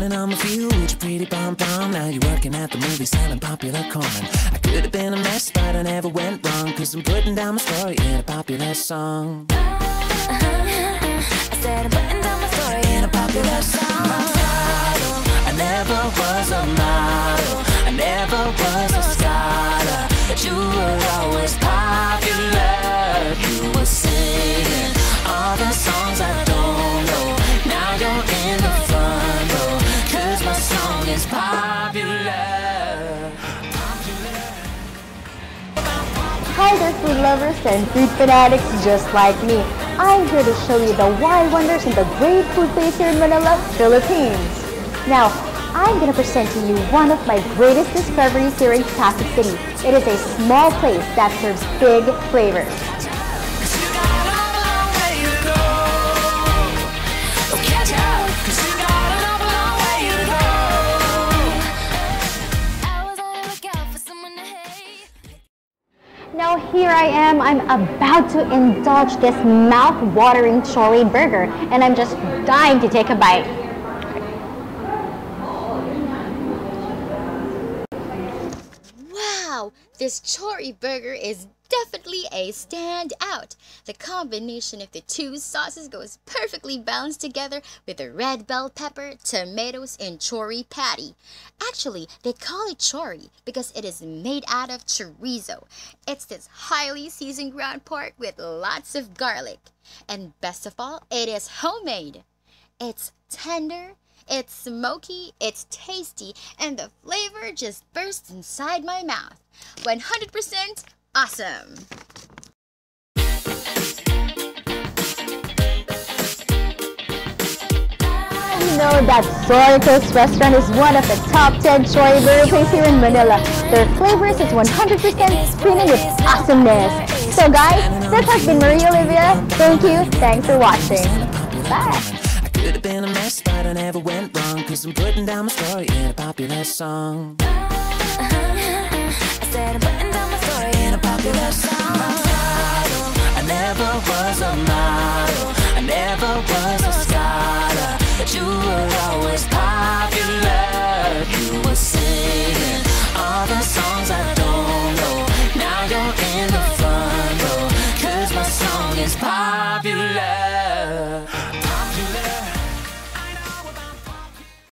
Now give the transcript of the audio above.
Grinding on my fuel with your pretty pom-pom. Now you're working at the movie selling popular corn. I could have been a mess, but I never went wrong, 'cause I'm putting down my story in a popular song. I said I'm putting down my story in a popular song. I never was a model, I never was a scholar, but you were always popular. You were singing all the songs I don't know. Now you're in the front row, 'cause my song is popular. Hi there, food lovers and food fanatics just like me. I'm here to show you the wide wonders and the great food place here in Manila, Philippines. Now, I'm going to present to you one of my greatest discoveries here in Pasig City. It is a small place that serves big flavors. Now here I am, I'm about to indulge this mouth-watering Chori burger, and I'm just dying to take a bite. Wow, this Chori burger is definitely a standout. The combination of the two sauces goes perfectly balanced together with the red bell pepper, tomatoes, and chori patty. Actually, they call it chori because it is made out of chorizo. It's this highly seasoned ground pork with lots of garlic. And best of all, it is homemade. It's tender, it's smoky, it's tasty, and the flavor just bursts inside my mouth. 100% awesome! You know that Soy Coast Restaurant is one of the top 10 Chori burger places here in Manila. Their flavors is 100% premium with awesomeness. So guys, this has been Maria Olivia. Thank you. Thanks for watching. Bye. I could have been a mess, but I never went wrong, 'cause I'm putting down my story in a popular song. I said I'm putting down my story in a popular song. I never was a model, I never was a scholar, but you were always popular.